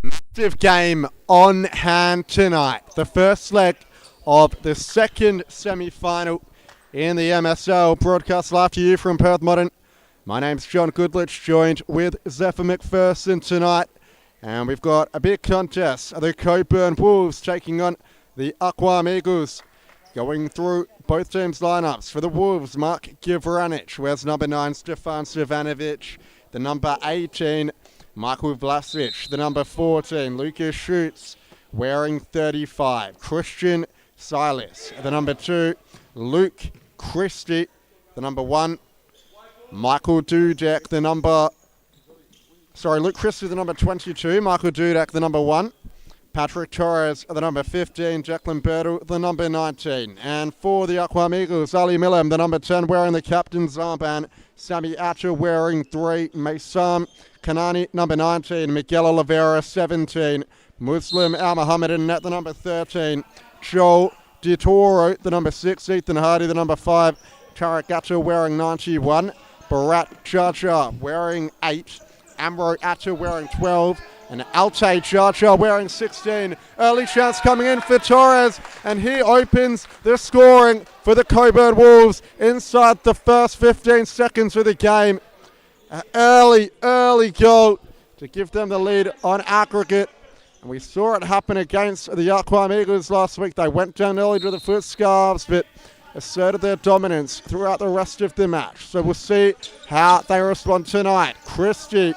Massive game on hand tonight. The first leg of the second semi-final in the MSL, broadcast live to you from Perth Modern. My name's John Goodlich, joined with Zephyr McPherson tonight. And we've got a big contest. The Cockburn Wolves taking on the Arqam Eagles. Going through both teams' lineups. For the Wolves, Mark Givranic wears number 9, Stefan Stevanovic. The number 18, Michael Vlasic. The number 14, Lucas Schutz, wearing 35. Christian Silas. The number 2, Luke Christie. The number 1, Michael Dudek. Luke Christie, the number 22. Michael Dudek, the number 1. Patrick Torres, the number 15. Jacqueline Bertle, the number 19. And for the Arqam Eagles, Ali Millem, the number 10, wearing the captain's armband. Sami Atta wearing 3. Maysam Kanani, number 19. Miguel Oliveira, 17. Muslim Al Mohammed in net, the number 13. Joel Di Toro, the number 6. Ethan Hardy, the number 5. Tarek Atta wearing 91. Barat Jaja wearing 8. Amro Atta wearing 12. And Altay Jaja wearing 16. Early chance coming in for Torres. And he opens the scoring for the Cockburn Wolves inside the first 15 seconds of the game. An early goal to give them the lead on aggregate. And we saw it happen against the Arqam Eagles last week. They went down early to the foot scarves, but asserted their dominance throughout the rest of the match. So we'll see how they respond tonight. Christie,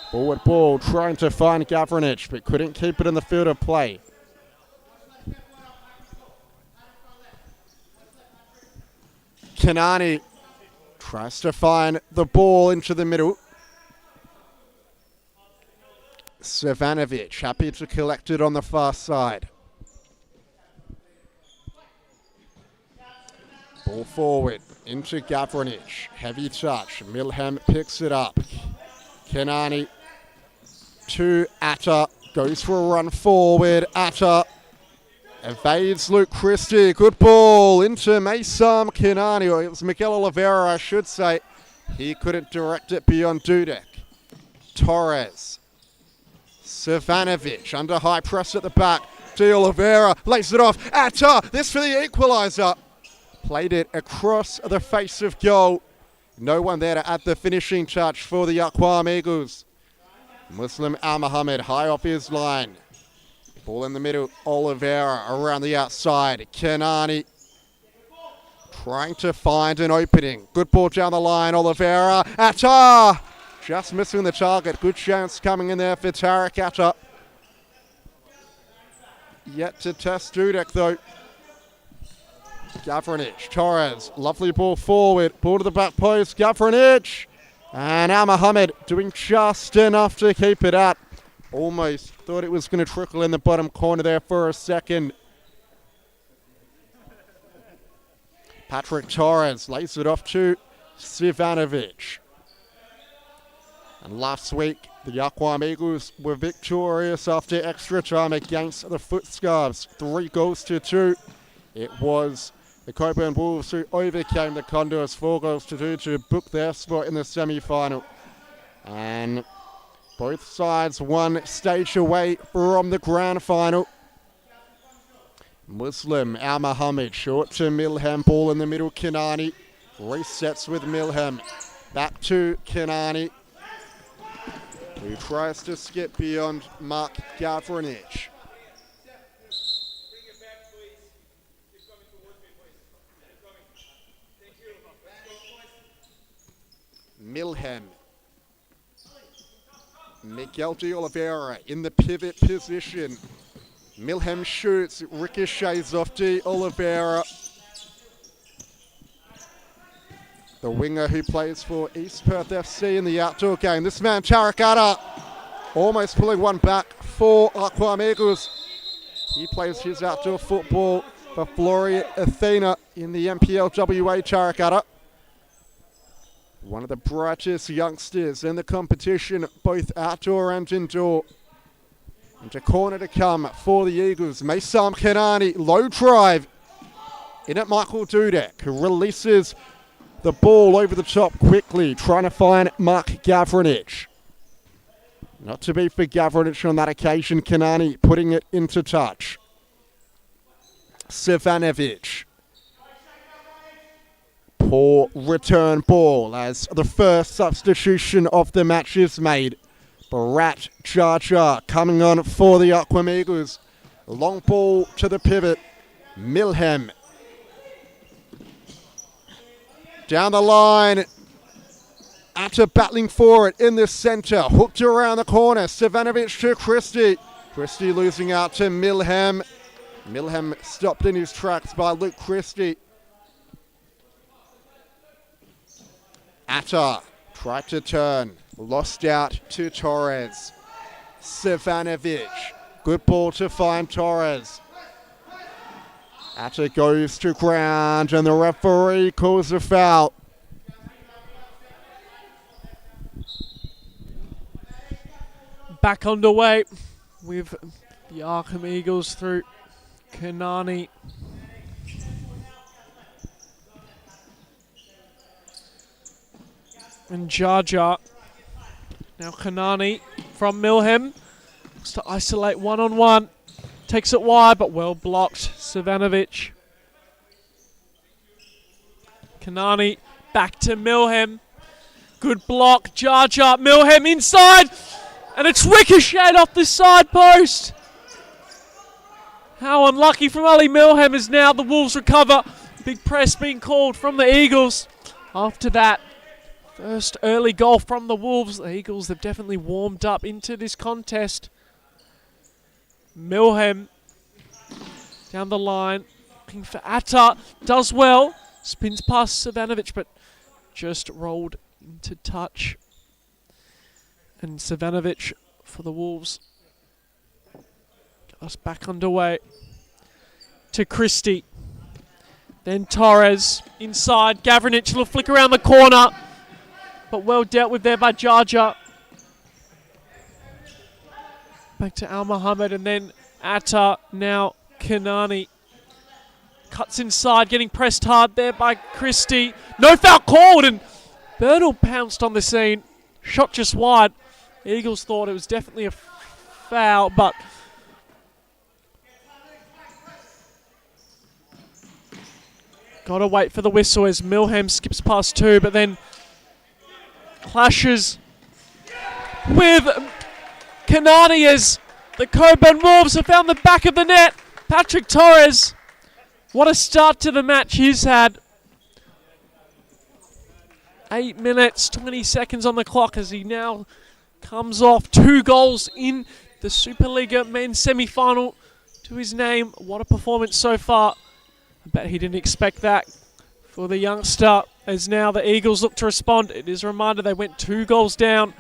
forward ball, trying to find Gavranic, but couldn't keep it in the field of play. Kanani tries to find the ball into the middle. Stevanovic happy to collect it on the far side. Ball forward into Gavranic. Heavy touch. Milham picks it up. Kanani to Atta. Goes for a run forward. Atta evades Luke Christie. Good ball into Maysam Kanani. Or it was Miguel Oliveira, I should say. He couldn't direct it beyond Dudek. Torres. Stevanovic under high press at the back. De Oliveira lays it off. Atta. This for the equaliser. Played it across the face of goal. No one there to add the finishing touch for the Arqam Eagles. Muslim Al Mohammed high off his line. Ball in the middle. Oliveira around the outside. Kanani trying to find an opening. Good ball down the line. Oliveira. Atta! Just missing the target. Good chance coming in there for Tarek Atta. Yet to test Dudek though. Gavranic, Torres, lovely ball forward, ball to the back post, Gavranic, and Al Mohammed doing just enough to keep it out. Almost thought it was going to trickle in the bottom corner there for a second. Patrick Torres lays it off to Stevanovic. And last week, the Arqam Eagles were victorious after extra time against the Footscarves, 3-2. It was the Cockburn Wolves who overcame the Condors 4-2 to book their spot in the semi-final. And both sides one stage away from the grand final. Muslim Al Mohammed short to Milham, ball in the middle. Kanani resets with Milham. Back to Kanani, who tries to skip beyond Mark Gavranic. Milham. Miguel de Oliveira in the pivot position. Milham shoots, ricochets off de Oliveira. The winger who plays for East Perth FC in the outdoor game. This man, Tarek Atta, almost pulling one back for Arqam Eagles. He plays his outdoor football for Floria Athena in the MPLWA. Tarek Atta, one of the brightest youngsters in the competition, both outdoor and indoor. And a corner to come for the Eagles. Maysam Kanani, low drive. In at Michael Dudek, who releases the ball over the top quickly, trying to find Mark Gavranic. Not to be for Gavranic on that occasion. Kanani putting it into touch. Savanovic. Poor return ball as the first substitution of the match is made. Barat Jar Jar coming on for the Arqam Eagles. Long ball to the pivot. Milhem. Down the line. Atta battling for it in the centre. Hooked around the corner. Savanovic to Christie. Christie losing out to Milhem. Milhem stopped in his tracks by Luke Christie. Atta tried to turn. Lost out to Torres. Savanovic. Good ball to find Torres. Atta goes to ground and the referee calls a foul. Back underway with the Arqam Eagles through Kanani. And Jar Jar. Now Kanani from Milhem. Looks to isolate one-on-one. Takes it wide, but well blocked. Savanovic. Kanani back to Milhem. Good block. Jar Jar. Milhem inside. And it's ricocheted off the side post. How unlucky from Ali Milhem as now the Wolves recover. Big press being called from the Eagles. After that first early goal from the Wolves, the Eagles have definitely warmed up into this contest. Milhem down the line, looking for Atta. Does well. Spins past Savanovic, but just rolled into touch. And Savanovic for the Wolves. Get us back underway. To Christie. Then Torres inside. Gavranic, little flick around the corner. But well dealt with there by Jar Jar. Back to Al Mohammed and then Atta. Now Kanani. Cuts inside, getting pressed hard there by Christie. No foul called and Bernal pounced on the scene. Shot just wide. The Eagles thought it was definitely a foul, but gotta wait for the whistle as Milhem skips past two, but then clashes with Kanani as the Cockburn Wolves have found the back of the net. Patrick Torres, what a start to the match he's had. 8 minutes, 20 seconds on the clock as he now comes off 2 goals in the Supa-Liga men's semi-final to his name. What a performance so far. I bet he didn't expect that for the youngster as now the Eagles look to respond. It is a reminder they went 2 goals down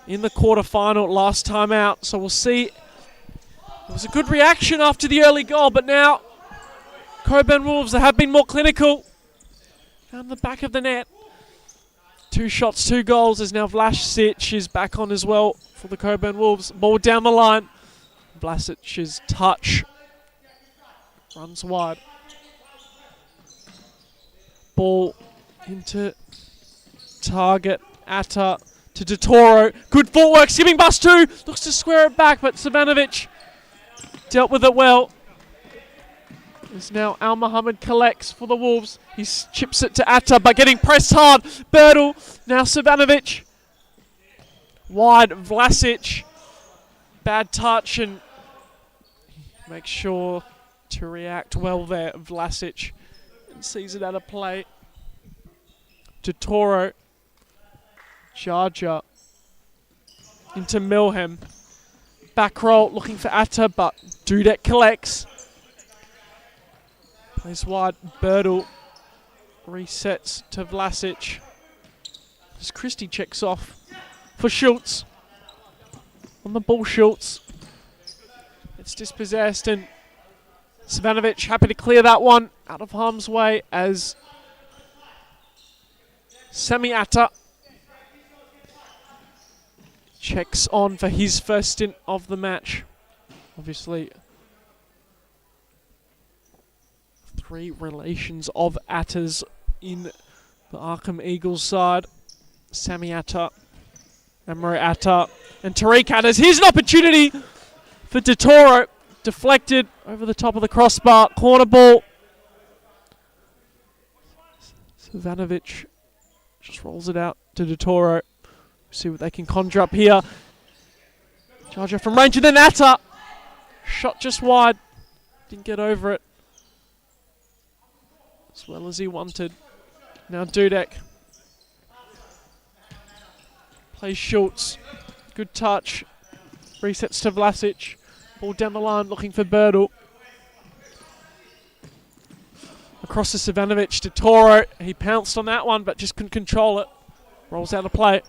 in the quarter-final last time out. So we'll see. It was a good reaction after the early goal, but now Cockburn Wolves have been more clinical. Down the back of the net. 2 shots, 2 goals as now Vlasic is back on as well for the Cockburn Wolves. Ball down the line. Vlasic's touch. Runs wide. Ball into target. Atta to Totoro. Good footwork. Skipping bus 2. Looks to square it back, but Savanovic dealt with it well. As now Al Mohammed collects for the Wolves. He chips it to Atta, but getting pressed hard. Bertel. Now Savanovic. Wide. Vlasic. Bad touch and makes sure to react well there. Vlasic. And sees it out of play. Totoro. Jar Jar. Into Milhem. Back roll. Looking for Atta, but Dudek collects. Plays wide, Bertel resets to Vlasic. As Christie checks off for Schultz. On the ball, Schultz. It's dispossessed and Savanovic happy to clear that one out of harm's way as Sami Atta checks on for his first stint of the match. Obviously, 3 relations of Attas in the Arqam Eagles side. Sami Atta, Amro Atta, And Tariq Hatters. Here's an opportunity for De Toro. Deflected over the top of the crossbar. Corner ball. Savanovic just rolls it out to De Toro. See what they can conjure up here. Charger from range and then Atta. Shot just wide. Didn't get over it as well as he wanted. Now Dudek. Plays Schultz. Good touch. Resets to Vlasic. Ball down the line looking for Birdle. Across to Savanovic. De Toro. He pounced on that one but just couldn't control it. Rolls out of play.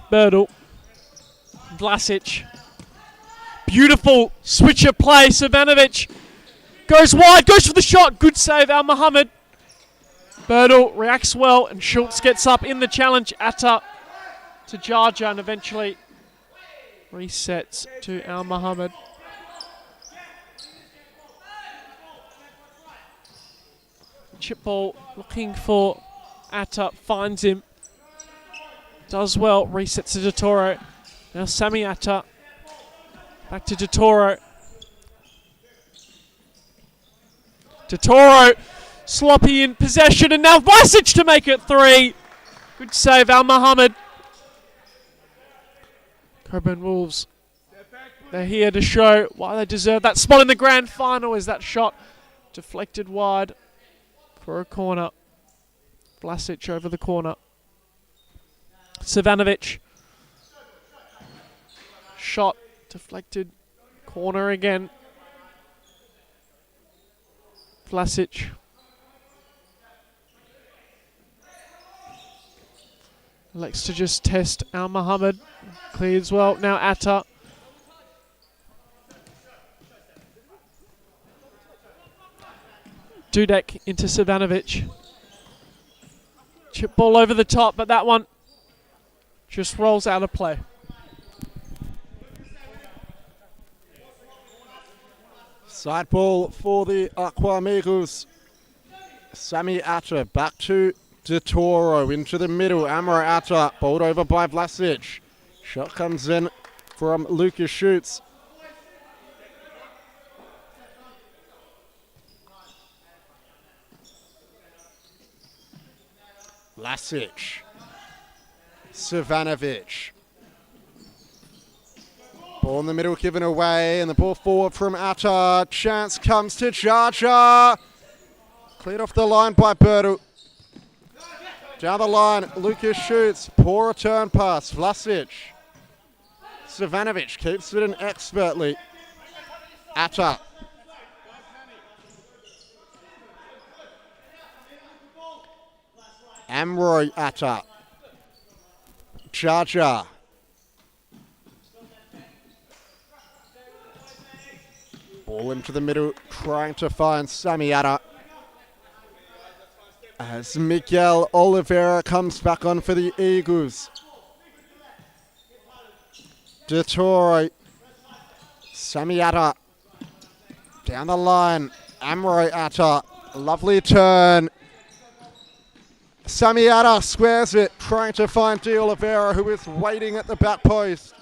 Birdle. Vlasic. Beautiful switcher play. Savanovic goes wide. Goes for the shot. Good save. Al Muhammad. Birdle reacts well and Schultz gets up in the challenge. Atta to Jarja and eventually resets to Al Muhammad. Chip ball looking for Atta, finds him. Does well, resets to De Toro. Now Sami Atta. Back to De Toro. De Toro sloppy in possession and now Vlasic to make it 3. Good save, Al Muhammad. Cockburn Wolves, they're here to show why they deserve that spot in the grand final as that shot deflected wide for a corner. Vlasic over the corner. Savanovic. Shot deflected. Corner again. Vlasic. Elects to just test Al Muhammad. Clears well. Now Atta. Dudek into Savanovic. Chip ball over the top, but that one just rolls out of play. Side ball for the Arqam Eagles. Sami Atta back to De Toro into the middle. Amro Atta bowled over by Vlasic. Shot comes in from Lucas Schutz. Vlasic. Savanovic. Ball in the middle given away and the ball forward from Atta. Chance comes to Jarja. Cleared off the line by Birdle. Down the line, Lucas Schutz. Poor return pass. Vlasic. Savanovic keeps it in expertly. Atta. Amro Atta. Jarja. Ball into the middle, trying to find Sami Atta. As Miguel Oliveira comes back on for the Eagles. De Toro. Sami Atta. Down the line, Amro Atta. Lovely turn. Sami Atta squares it, trying to find De Oliveira, who is waiting at the back post.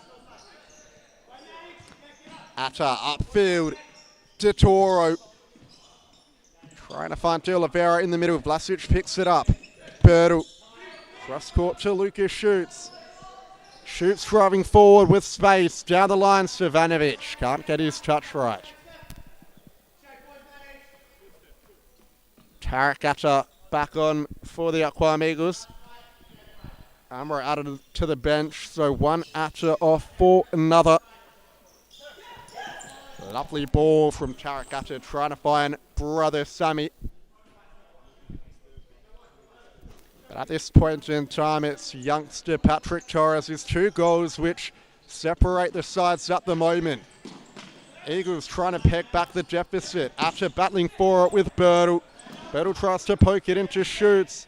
Atta upfield. De Toro. Trying to find De Oliveira in the middle. Vlasic picks it up. Birdle. Cross court to Lucas Schutz. Schutz driving forward with space. Down the line, Savanovic. Can't get his touch right. Tariq Atta back on for the Arqam Eagles. Amro added to the bench, so one Atta off for another. Lovely ball from Tariq Atta trying to find brother Sami. But at this point in time, it's youngster Patrick Torres' 2 goals which separate the sides at the moment. Eagles trying to peg back the deficit. Atta battling for it with Birdle. Birdle tries to poke it into Schutz.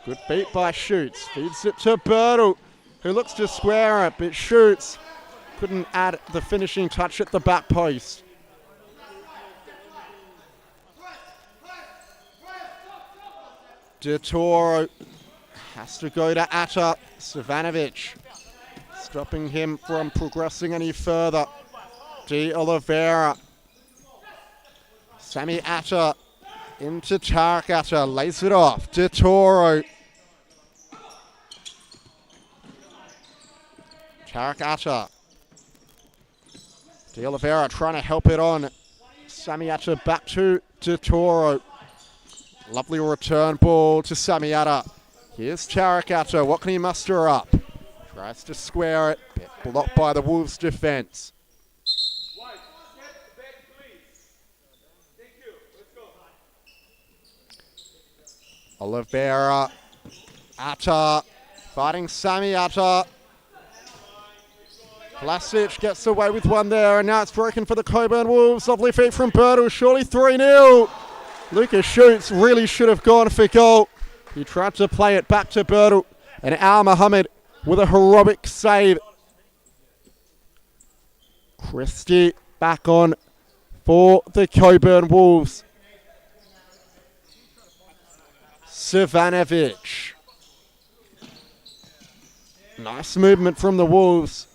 Good beat by Schutz. Feeds it to Birdle, who looks to square it, but Schutz couldn't add the finishing touch at the back post. De Toro has to go to Atta. Savanovic stopping him from progressing any further. De Oliveira. Sammy Atta into Tarek Atta, lays it off. De Toro. Tarek Atta. De Oliveira trying to help it on. Sammy Atta back to De Toro. Lovely return ball to Sammy Atta. Here's Tarek Atta. What can he muster up? Tries to square it. Blocked by the Wolves defence. Oliveira. Atta. Fighting Sammy Atta. Vlasic gets away with one there, and now it's broken for the Cockburn Wolves. Lovely feet from Birtle, surely 3-0. Lucas shoots, really should have gone for goal. He tried to play it back to Birtle, and Al Mohammed with a heroic save. Christie back on for the Cockburn Wolves. Savanovic. Nice movement from the Wolves.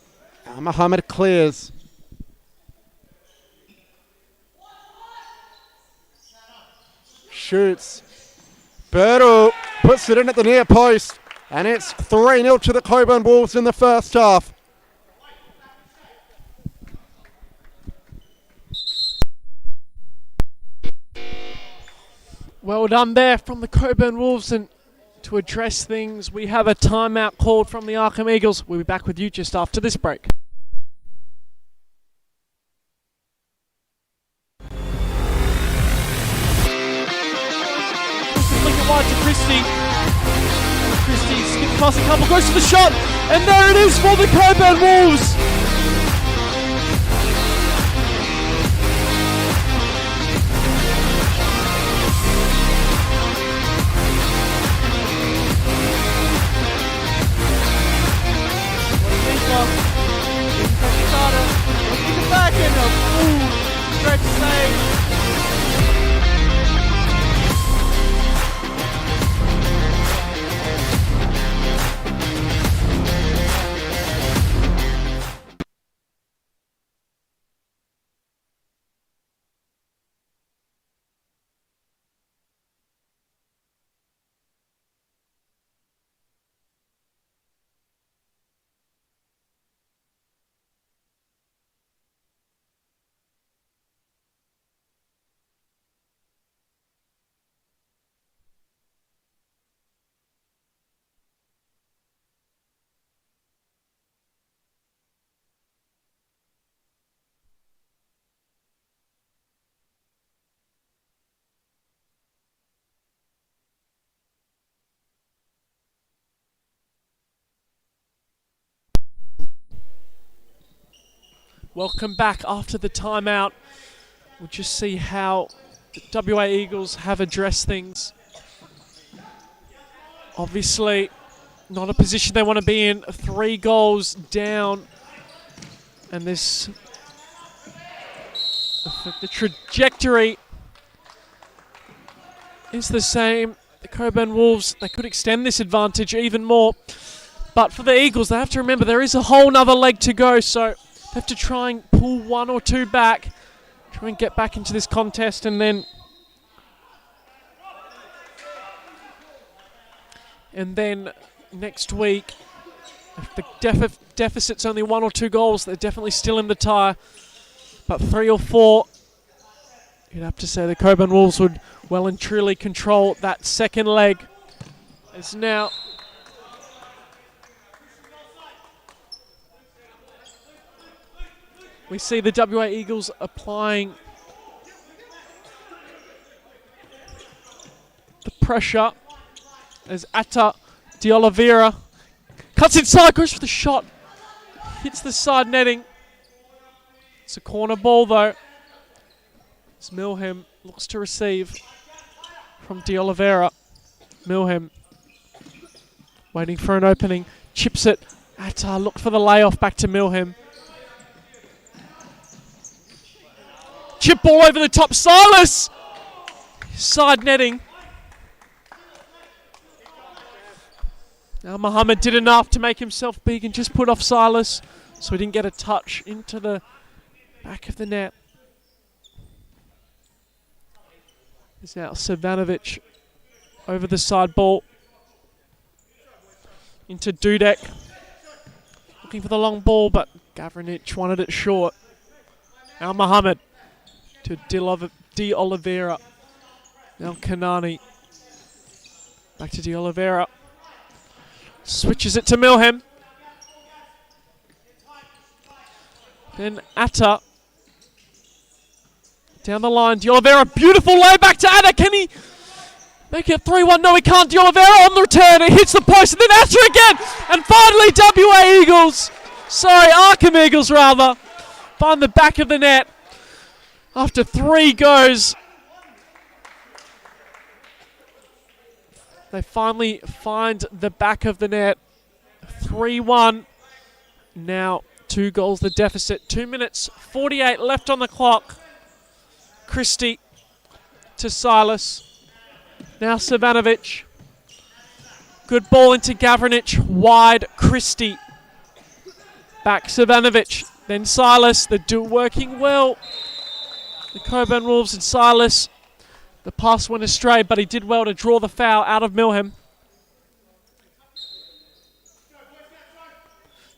Al Mohammed clears. Shoots. Birtle puts it in at the near post. And it's 3-0 to the Cockburn Wolves in the first half. Well done there from the Cockburn Wolves, and to address things, we have a timeout called from the Arqam Eagles. We'll be back with you just after this break. Flick it wide to Christie. Christie skips past a couple, goes for the shot, and there it is for the Cockburn Wolves. Back in a stretch save. Welcome back after the timeout. We'll just see how the WA Eagles have addressed things. Obviously, not a position they want to be in. 3 goals down. And this, the trajectory is the same. The Cockburn Wolves, they could extend this advantage even more. But for the Eagles, they have to remember there is a whole nother leg to go. So they have to try and pull 1 or 2 back, try and get back into this contest, and then next week, if the deficit's only 1 or 2 goals, they're definitely still in the tie. But 3 or 4, you'd have to say the Cockburn Wolves would well and truly control that second leg. As now we see the WA Eagles applying the pressure as Atta De Oliveira cuts inside, goes for the shot, hits the side netting. It's a corner ball though. As Milham looks to receive from De Oliveira. Milham waiting for an opening, chips it. Atta looked for the layoff, back to Milham. Chip ball over the top, Silas! Side netting. Now Muhammad did enough to make himself big and just put off Silas, so he didn't get a touch into the back of the net. It's now Savanovic over the side ball into Dudek. Looking for the long ball, but Gavranic wanted it short. Now Muhammad to De Oliveira. Now Kanani. Back to De Oliveira. Switches it to Milham. Then Atta. Down the line. De Oliveira, beautiful lay back to Atta. Can he make it 3-1? No, he can't. De Oliveira on the return. It hits the post and then Atta again. And finally WA Eagles. Sorry, Arqam Eagles rather. Find the back of the net. After 3 goes, they finally find the back of the net. 3-1. Now 2 goals the deficit. 2 minutes 48 left on the clock. Christie to Silas. Now Savanovic. Good ball into Gavranic. Wide Christie. Back Savanovic. Then Silas. They're working well. The Cockburn Wolves and Silas. The pass went astray, but he did well to draw the foul out of Milham.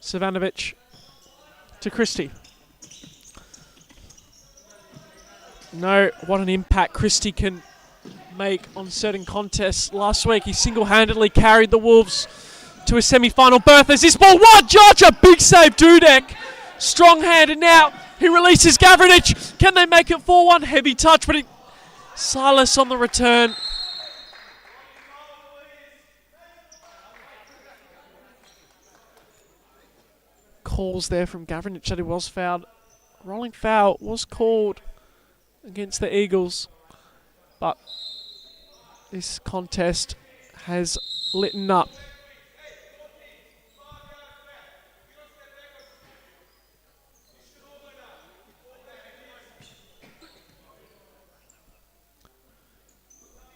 Savanovic to Christie. No, what an impact Christie can make on certain contests. Last week, he single-handedly carried the Wolves to a semi-final berth. As this ball wide, Jarja, big save, Dudek. Strong-handed now. He releases Gavranic. Can they make it 4-1? Heavy touch, but Silas on the return. Calls there from Gavranic that he was fouled. Rolling foul was called against the Eagles, but this contest has lit up.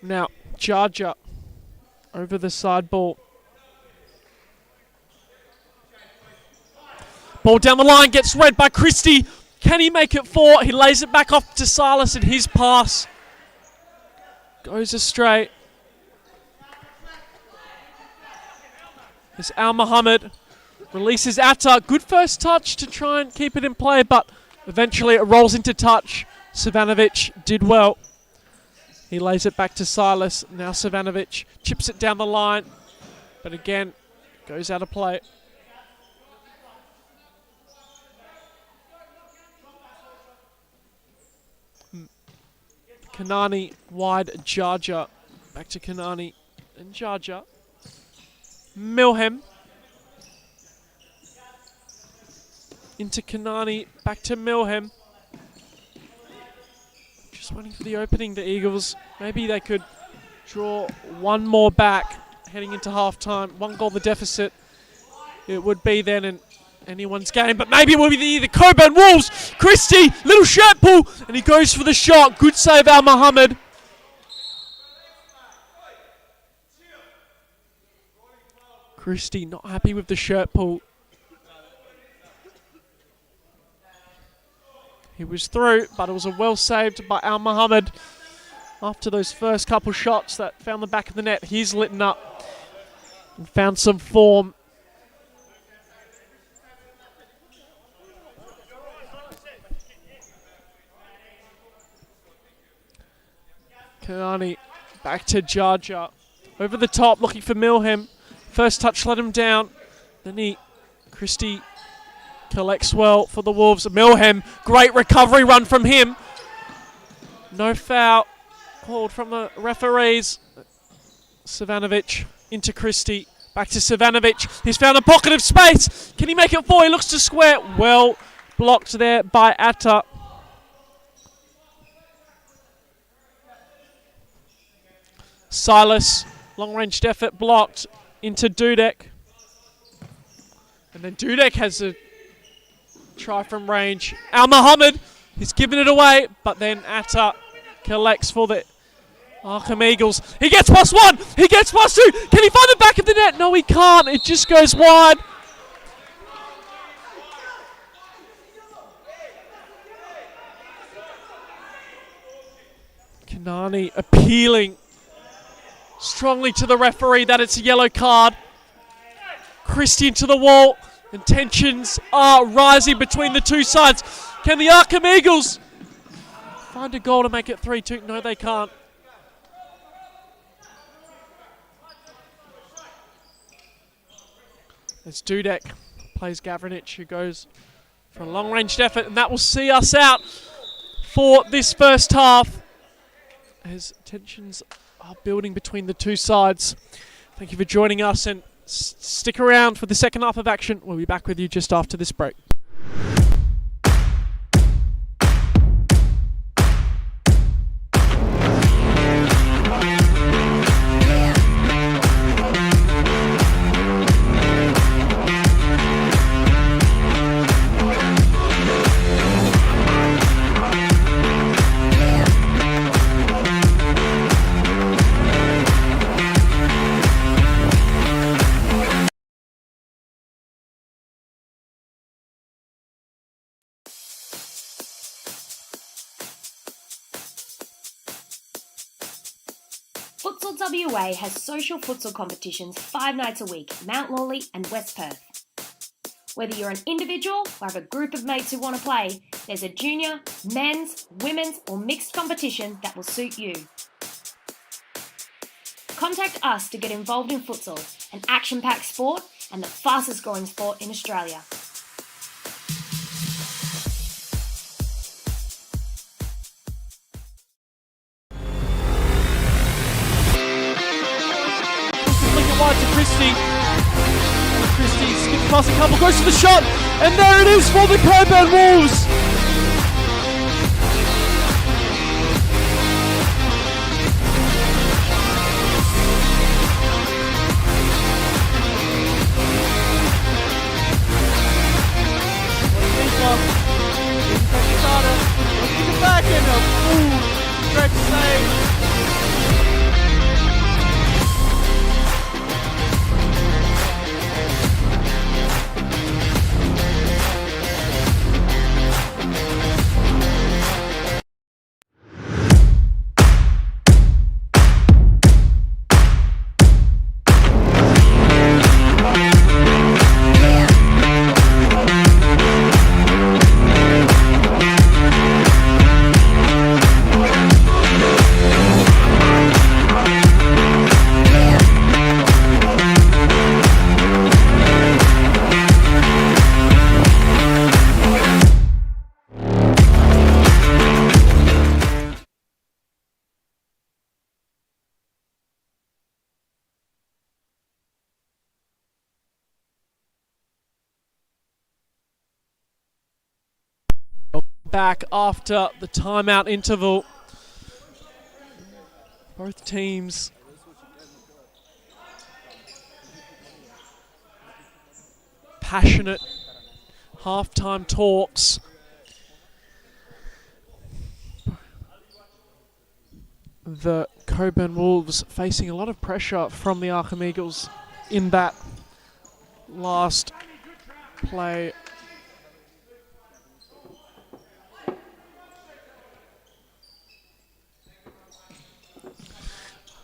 Now, Jarja over the side ball. Ball down the line, gets read by Christie. Can he make it 4? He lays it back off to Silas, and his pass goes astray. As Al Muhammad releases Atta. Good first touch to try and keep it in play, but eventually it rolls into touch. Savanovic did well. He lays it back to Silas. Now Savanovic chips it down the line, but again, goes out of play. Kanani wide, Jarja. Back to Kanani and Jarja. Milham. Into Kanani, back to Milham. Just waiting for the opening, the Eagles. Maybe they could draw one more back heading into half-time. 1 goal the deficit. It would be then in anyone's game, but maybe it will be the Cockburn Wolves. Christie, little shirt pull, and he goes for the shot. Good save, Al Muhammad. Christie not happy with the shirt pull. He was through, but it was a well saved by Al Muhammad. After those first couple shots that found the back of the net, he's lit up and found some form. Kanani back to Jarja. Over the top, looking for Milham. First touch let him down. Then Christie collects well for the Wolves. Milham, great recovery run from him. No foul called from the referees. Savanovic into Christie. Back to Savanovic. He's found a pocket of space. Can he make it 4? He looks to square. Well blocked there by Atta. Silas, long-ranged effort blocked into Dudek. And then Dudek has a try from range. Al Muhammad, he's given it away, but then Atta collects for the Arqam Eagles. He gets past one. He gets past two. Can he find the back of the net? No, he can't. It just goes wide. Kanani appealing strongly to the referee that it's a yellow card. Christie into the wall, and tensions are rising between the two sides. Can the Arqam Eagles find a goal to make it 3-2? No, they can't. As Dudek plays Gavranich, who goes for a long-ranged effort, and that will see us out for this first half as tensions are building between the two sides. Thank you for joining us, and stick around for the second half of action. We'll be back with you just after this break. Futsal WA has social futsal competitions 5 nights a week, Mount Lawley and West Perth. Whether you're an individual or have a group of mates who want to play, there's a junior, men's, women's or mixed competition that will suit you. Contact us to get involved in futsal, an action-packed sport and the fastest growing sport in Australia. Wide to Christie. Christie skips past a couple, goes to the shot, and there it is for the Cockburn Wolves. Back in a great save. Back after the timeout interval. Both teams passionate halftime talks. The Cockburn Wolves facing a lot of pressure from the Arqam Eagles in that last play.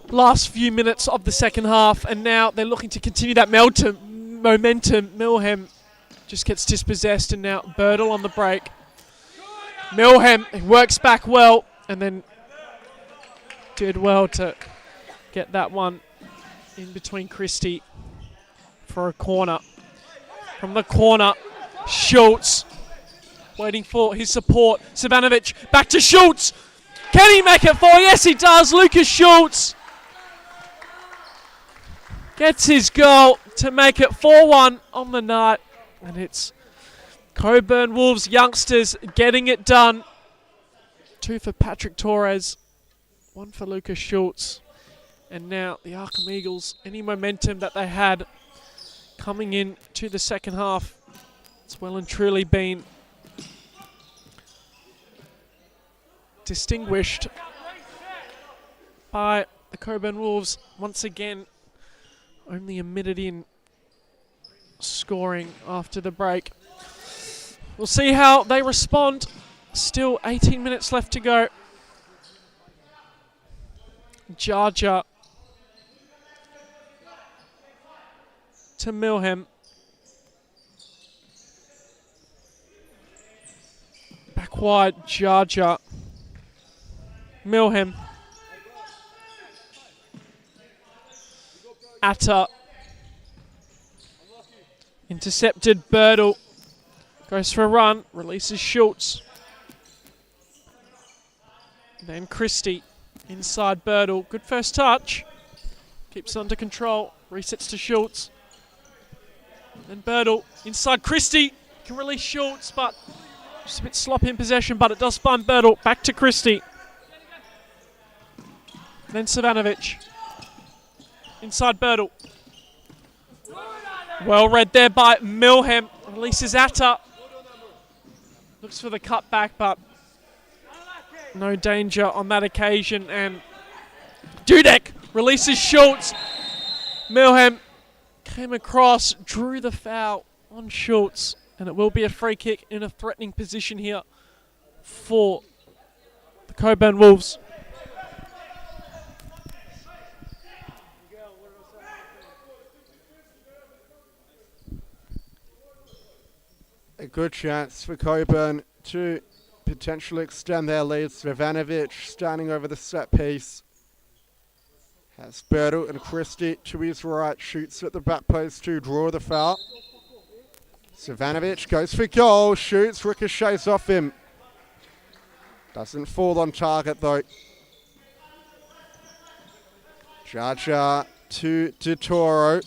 Last few minutes of the second half, and now they're looking to continue that momentum. Milham just gets dispossessed, and now Birdle on the break. Milham works back well, and then did well to get that one in between Christie for a corner. From the corner, Schultz waiting for his support. Savanovic back to Schultz. Can he make it 4? Yes, he does. Lucas Schultz gets his goal to make it 4-1 on the night. And it's Cockburn Wolves youngsters getting it done. 2 for Patrick Torres, 1 for Lucas Schultz. And now the Arqam Eagles, any momentum that they had coming in to the second half, it's well and truly been distinguished by the Cockburn Wolves. Once again, only a minute in scoring after the break. We'll see how they respond. Still 18 minutes left to go. Jarja to Milham. Back wide, Jarja. Milham. Atta. Intercepted, Birdle. Goes for a run, releases Schultz. Then Christie. Inside Birdle. Good first touch. Keeps it under control. Resets to Schultz. Then Birdle. Inside Christie. Can release Schultz, but just a bit sloppy in possession, but it does find Birdle. Back to Christie. Then Savanovic. Inside Birdle. Well read there by Milham. Releases Atta. Looks for the cutback, but no danger on that occasion. And Dudek releases Schultz. Milham came across, drew the foul on Schultz. And it will be a free kick in a threatening position here for the Cockburn Wolves. A good chance for Cockburn to potentially extend their lead. Svanovic standing over the set piece. Has Birdle and Christie to his right. Shoots at the back post to draw the foul. Savanovic goes for goal. Shoots, ricochets off him. Doesn't fall on target though. Jarja to Toro.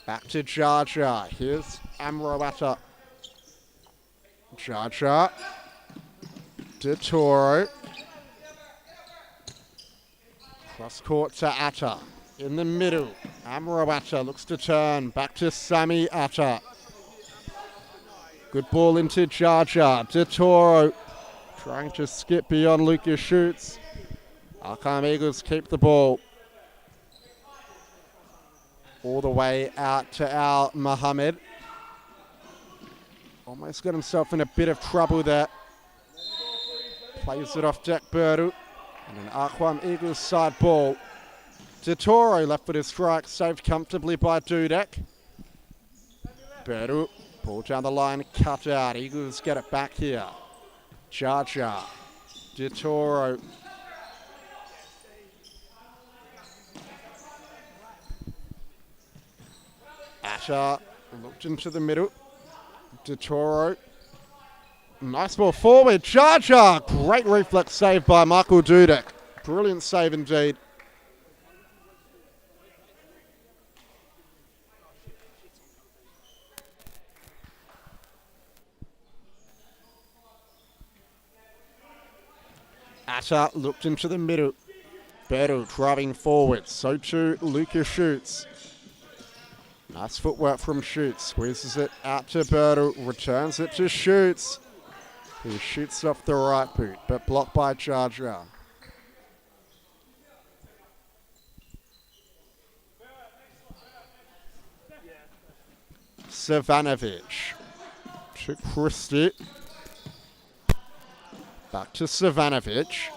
Back to Jarja. Here's Amrawata. Jarja to Toro. Cross court to Atta. In the middle. Amrawata looks to turn. Back to Sami Atta. Good ball into Jarja. To Toro. Trying to skip beyond Lucas Schultz. Arqam Eagles keep the ball. All the way out to Al Mohammed. Almost got himself in a bit of trouble there. Plays it off Jack Birdle. And an Arqam Eagles side ball. To Toro, left footed strike, saved comfortably by Dudek. Birdle, ball down the line, cut out. Eagles get it back here. Jarja. De Toro. Asher looked into the middle. De Toro. Nice ball forward. Jarja. Great reflex save by Michael Dudek. Brilliant save indeed. Atta looked into the middle. Birdle driving forward. So too Lucas Schultz. Nice footwork from Schultz. Squeezes it out to Birdle. Returns it to Schultz. He shoots off the right boot, but blocked by Jarja. Savanovic to Christie. Back to Savanovic.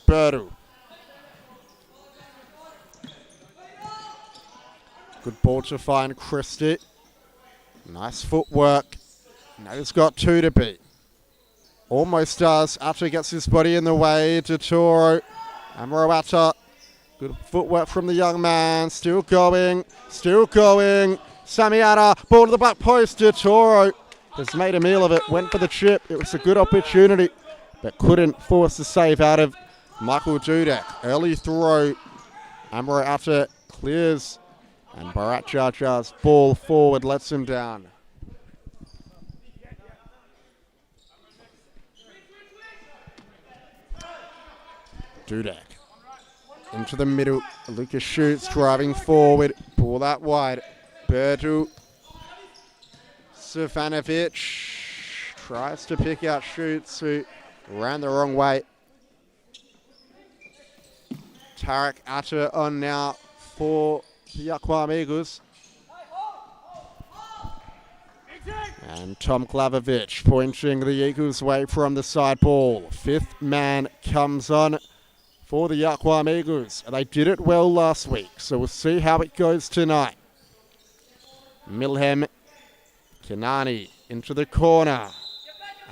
Birdle. Good ball to find Christie. Nice footwork. Now he's got two to beat. Almost does. Atta gets his body in the way. To Toro. Amrawata. Good footwork from the young man. Still going. Still going. Sami Atta. Ball to the back post. To Toro. Has made a meal of it. Went for the chip. It was a good opportunity, but couldn't force the save out of Michael Dudek. Early throw. Amrawata clears. And Bharat Jarja's ball forward lets him down. Dudek into the middle. Lucas Schultz driving forward. Ball out wide. Birdle. Savanovic tries to pick out Schultz, who ran the wrong way. Tarek Atta on now for the Arqam Eagles. And Tom Glavovich pointing the Eagles' way from the side ball. Fifth man comes on for the Arqam Eagles. They did it well last week, so we'll see how it goes tonight. Milhem, Kanani into the corner.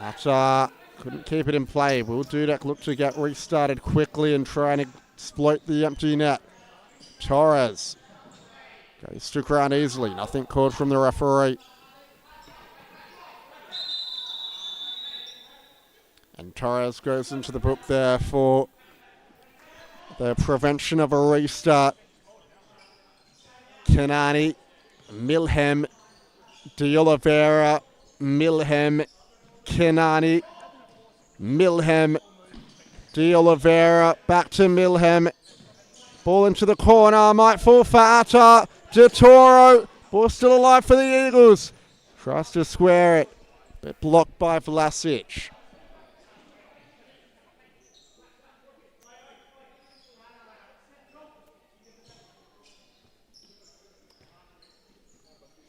Atta couldn't keep it in play. Will Dudek look to get restarted quickly and try and exploit the empty net? Torres goes to ground easily. Nothing called from the referee. And Torres goes into the book there for the prevention of a restart. Kanani, Milhem, De Oliveira, Milhem, Kanani, Milhem, De Oliveira, back to Milhem. Ball into the corner, might fall for Atta. De Toro, ball still alive for the Eagles. Tries to square it, but blocked by Vlasic.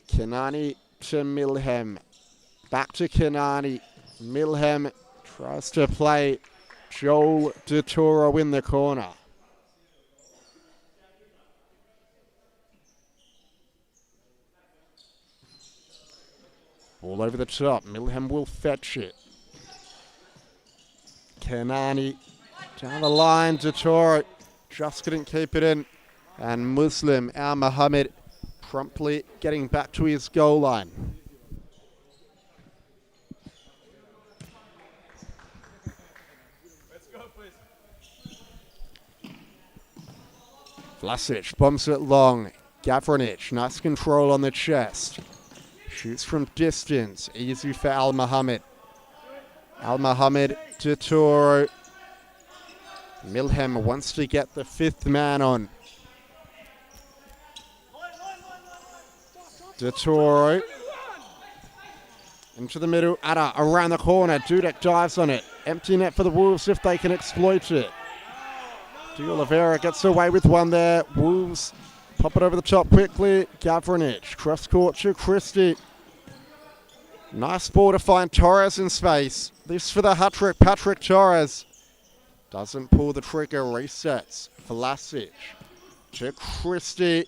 Kanani to Milhem. Back to Kanani. Milhem tries to play Joel De Toro in the corner. All over the top. Milhem will fetch it. Kanani down the line. De Toro just couldn't keep it in. And Muslim Al Mohammed promptly getting back to his goal line. Let's go, please. Vlasic bombs it long. Gavranic, nice control on the chest. Shoots from distance, easy for Al Mohammed. Al Mohammed to Toro. Milhem wants to get the fifth man on. De Toro into the middle. Atta around the corner. Dudek dives on it. Empty net for the Wolves if they can exploit it. De Oliveira gets away with one there. Wolves pop it over the top quickly. Gavranic cross court to Christie. Nice ball to find Torres in space. This for the hat-trick. Patrick Torres doesn't pull the trigger. Resets. Vlasic to Christie.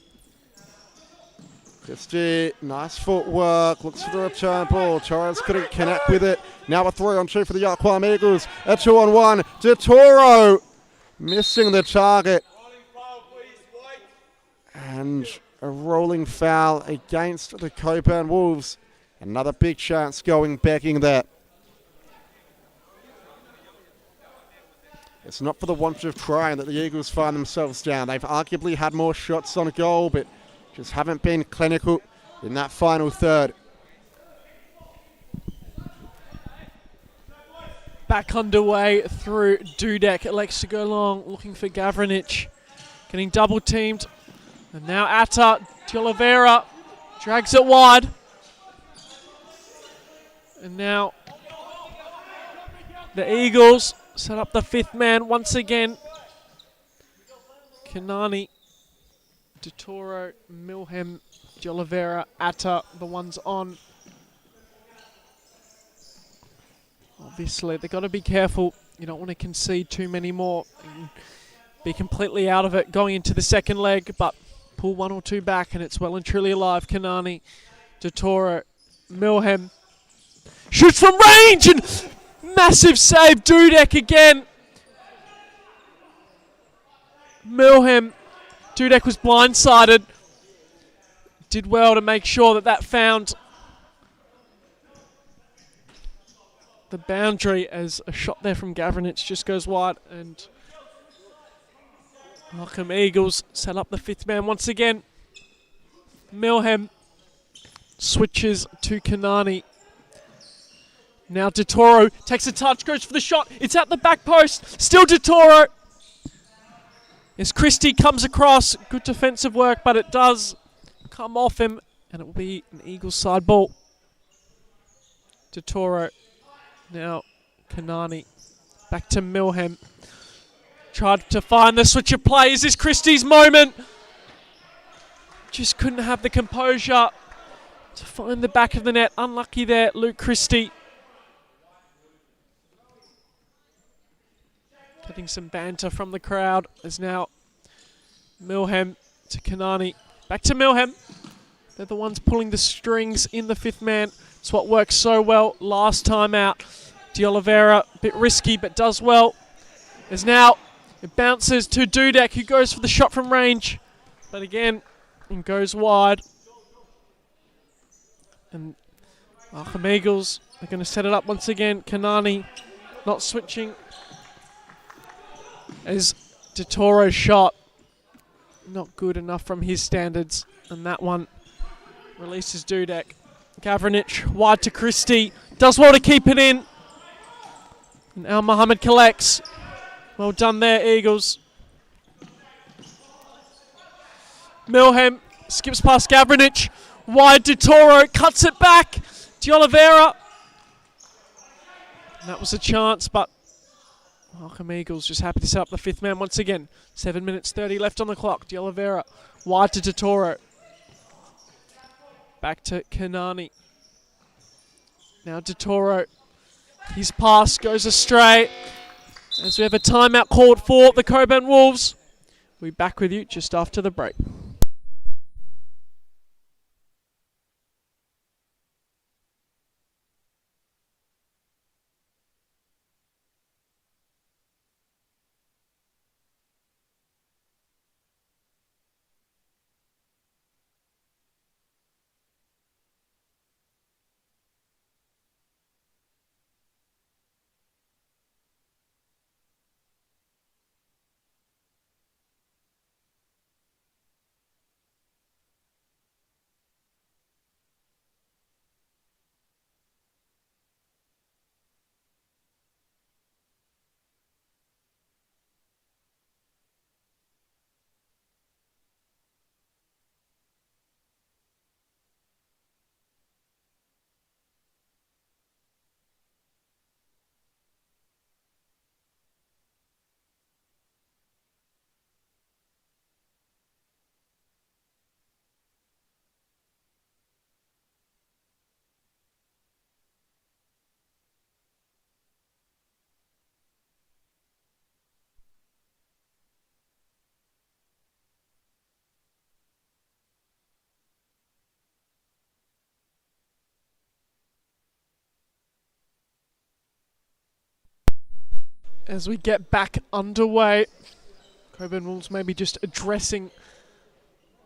Christie, nice footwork, looks for the return ball. Torres couldn't connect with it. Now a 3-on-2 for the Arqam Eagles. A 2-on-1. De Toro missing the target. And a rolling foul against the Cockburn Wolves. Another big chance going begging there. It's not for the want of trying that the Eagles find themselves down. They've arguably had more shots on goal, but just haven't been clinical in that final third. Back underway through Dudek. It likes to go long, looking for Gavranic. Getting double teamed. And now Atta, De Oliveira drags it wide. And now the Eagles set up the fifth man once again. Kanani, De Toro, Milhem, De Oliveira, Atta, the ones on. Obviously, they've got to be careful. You don't want to concede too many more and be completely out of it going into the second leg, but pull one or two back and it's well and truly alive. Kanani, De Toro, Milhem. Shoots from range and massive save. Dudek again. Milhem. Dudek was blindsided. Did well to make sure that that found the boundary as a shot there from Gavranic just goes wide. And Arqam Eagles set up the fifth man once again. Milhem switches to Kanani. Now De Toro takes a touch, goes for the shot. It's at the back post. Still De Toro. As Christie comes across, good defensive work, but it does come off him, and it will be an Eagles side ball. De Toro. Now Kanani. Back to Milhem. Tried to find the switch of play. Is this Christie's moment? Just couldn't have the composure to find the back of the net. Unlucky there, Luke Christie. Getting some banter from the crowd. As now Milham to Kanani. Back to Milham. They're the ones pulling the strings in the fifth man. It's what worked so well last time out. De Oliveira, a bit risky, but does well. As now it bounces to Dudek, who goes for the shot from range. But again, it goes wide. And Arqam Eagles are going to set it up once again. Kanani not switching. As De Toro's shot, not good enough from his standards. And that one releases Dudek. Gavranich wide to Christie. Does well to keep it in. And Al Muhammad collects. Well done there, Eagles. Milham skips past Gavranich. Wide to Toro. Cuts it back. De Oliveira. And that was a chance, but Arqam Eagles just happy to set up the fifth man once again. 7 minutes 30 left on the clock. De Oliveira wide to Toro. Back to Kanani. Now De Toro. His pass goes astray. As we have a timeout called for the Cockburn Wolves. We'll be back with you just after the break. As we get back underway, Cockburn Wolves maybe just addressing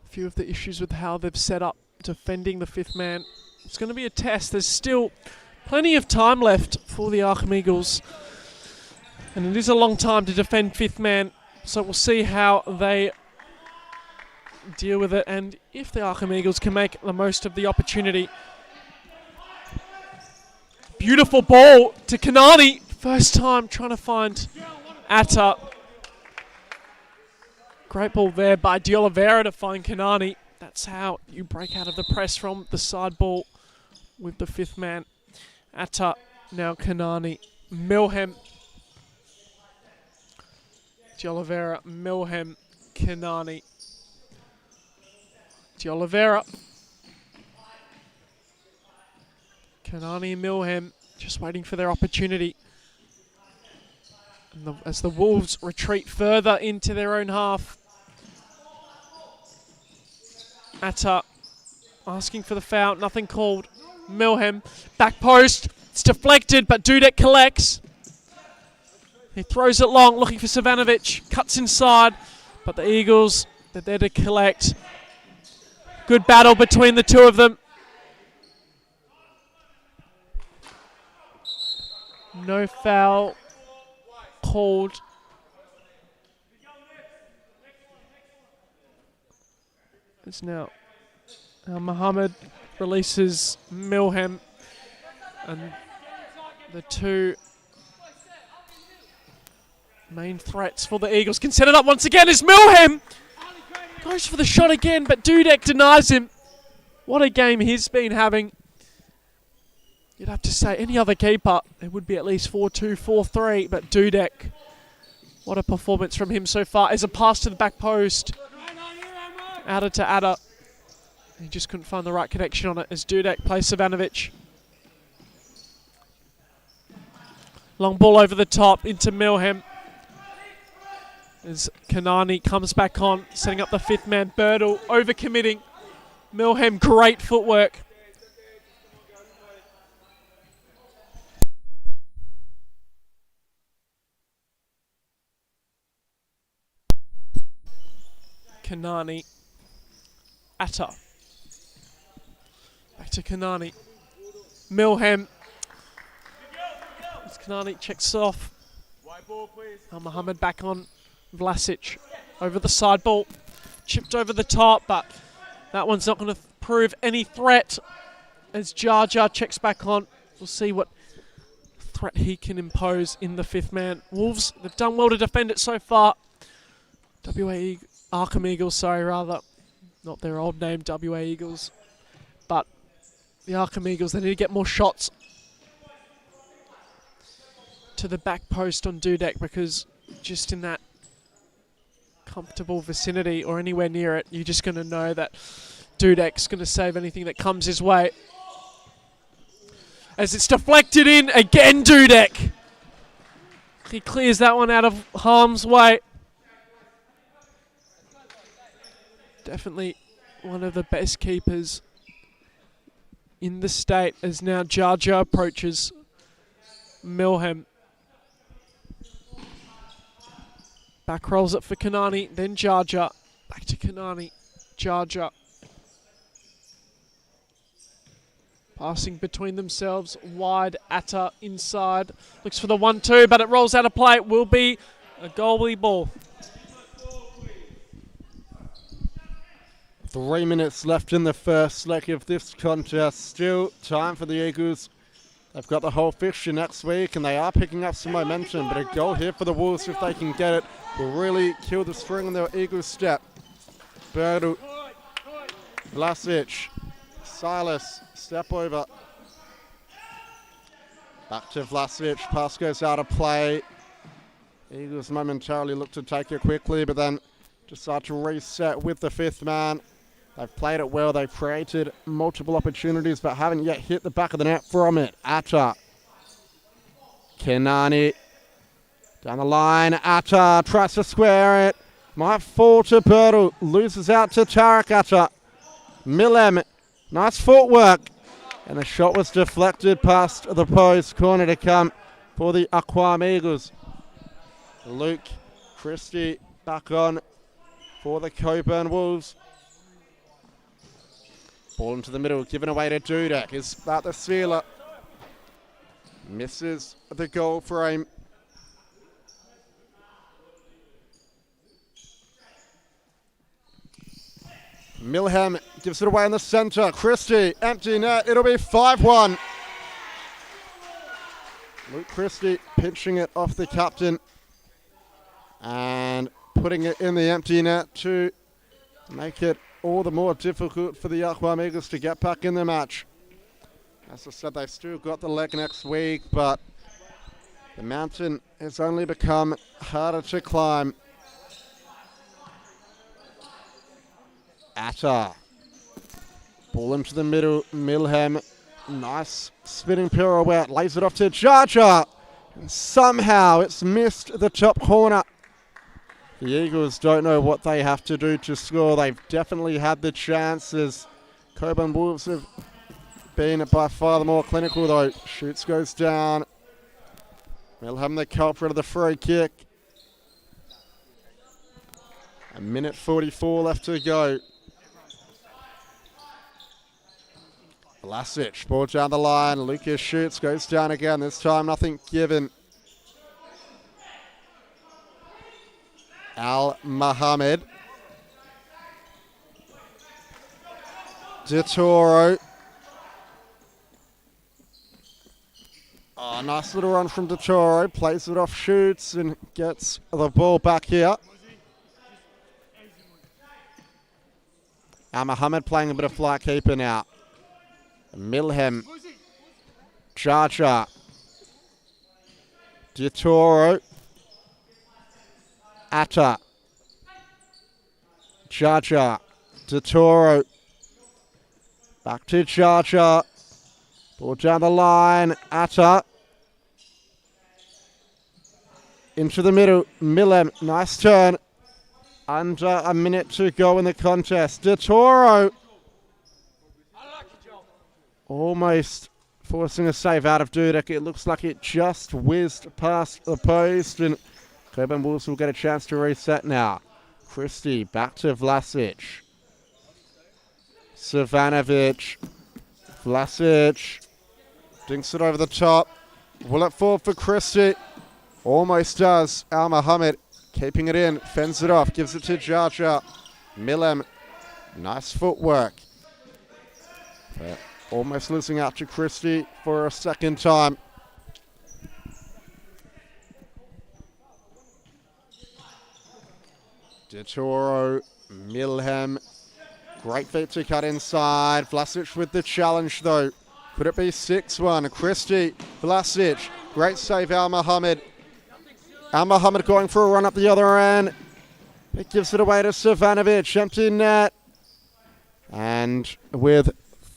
a few of the issues with how they've set up defending the fifth man. It's going to be a test. There's still plenty of time left for the Arqam Eagles, and it is a long time to defend fifth man, so we'll see how they deal with it and if the Arqam Eagles can make the most of the opportunity. Beautiful ball to Kanani. First time trying to find Atta. Great ball there by De Oliveira to find Kanani. That's how you break out of the press from the side ball with the fifth man. Atta, now Kanani. Milham. De Oliveira, Milham, Kanani. De Oliveira. Kanani and Milham just waiting for their opportunity. And as the Wolves retreat further into their own half. Atta asking for the foul, nothing called. Milham, back post, it's deflected, but Dudek collects. He throws it long, looking for Savanovic, cuts inside, but the Eagles, they're there to collect. Good battle between the two of them. No foul called. It's now Muhammad releases Milham, and the two main threats for the Eagles can set it up once again is Milham. Goes for the shot again, but Dudek denies him. What a game he's been having. You'd have to say any other keeper, it would be at least 4-2, 4-3, but Dudek What a performance from him so far. As a pass to the back post. Outer to Adder. He just couldn't find the right connection on it as Dudek plays Savanovic. Long ball over the top into Milham. As Kanani comes back on, setting up the fifth man. Birdle overcommitting. Milham, great footwork. Kanani. Atta. Back to Kanani. Milham. As Kanani checks off. Mohammed back on. Vlasic over the side ball. Chipped over the top, but that one's not going to prove any threat. As Jar Jar checks back on. We'll see what threat he can impose in the fifth man. Wolves, they've done well to defend it so far. Arqam Eagles, not their old name, WA Eagles. But the Arqam Eagles, they need to get more shots to the back post on Dudek, because just in that comfortable vicinity or anywhere near it, you're just going to know that Dudek's going to save anything that comes his way. As it's deflected in, again Dudek. He clears that one out of harm's way. Definitely one of the best keepers in the state, as now Jar Jar approaches Milham. Back rolls it for Kanani, then Jar Jar. Back to Kanani, Jar Jar. Passing between themselves, wide, Atta inside. Looks for the 1-2, but it rolls out of play. It will be a goalie ball. 3 minutes left in the first leg of this contest. Still time for the Eagles. They've got the whole fixture next week, and they are picking up some momentum. But a goal here for the Wolves, if they can get it, will really kill the string in their Eagles' step. Birdle, Vlasic, Silas, step over. Back to Vlasic, pass goes out of play. Eagles momentarily look to take it quickly, but then decide to reset with the fifth man. They've played it well. They've created multiple opportunities, but haven't yet hit the back of the net from it. Atta. Kanani. Down the line. Atta tries to square it. Might fall to Birdle. Loses out to Tarek Atta. Milham. Nice footwork. And the shot was deflected past the post. Corner to come for the Arqam Eagles. Luke Christie back on for the Cockburn Wolves. Ball into the middle, given away to Dudek. Is that the sealer? Misses the goal frame. Milham gives it away in the centre. Christie, empty net. It'll be 5-1. Luke Christie pinching it off the captain and putting it in the empty net to make it all the more difficult for the Arqam Eagles to get back in the match. As I said, they've still got the leg next week, but the mountain has only become harder to climb. Atta. Ball into the middle. Milham. Nice spinning pirouette. Lays it off to Jar Jar. And somehow it's missed the top corner. The Eagles don't know what they have to do to score. They've definitely had the chances. Cockburn Wolves have been by far the more clinical, though. Shoots goes down. Milham the culprit of the free kick. A minute 44 left to go. Vlasic, ball down the line. Lucas shoots, goes down again. This time nothing given. Al Mohammed. De Toro. Oh, nice little run from De Toro. Plays it off, shoots, and gets the ball back here. Al Mohammed playing a bit of fly keeper now. Milham. Jar Jar. De Toro. Atta. Jaja. DeToro. Back to Jaja. Ball down the line. Atta. Into the middle. Millem. Nice turn. Under a minute to go in the contest. DeToro. Almost forcing a save out of Dudek. It looks like it just whizzed past the post, and Cockburn Wolves will get a chance to reset now. Christie back to Vlasic. Savanovic. Vlasic. Dinks it over the top. Will it fall for Christie? Almost does. Al Mohammed keeping it in. Fends it off. Gives it to Jaja. Millem. Nice footwork. But almost losing out to Christie for a second time. DeToro, Milham, great feet to cut inside. Vlasic with the challenge though. Could it be 6-1? Christie, Vlasic, great save Al Mohammed. Al Mohammed going for a run up the other end. It gives it away to Savanovic, empty net. And with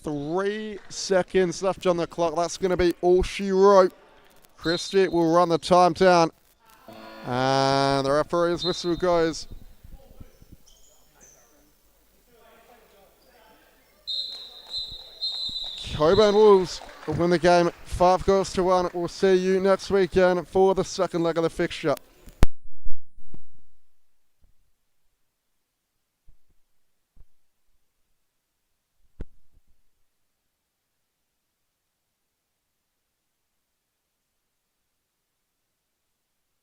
3 seconds left on the clock, that's going to be all she wrote. Christie will run the time down. And the referee's whistle goes. Cockburn Wolves will win the game 5-1. We'll see you next weekend for the second leg of the fixture.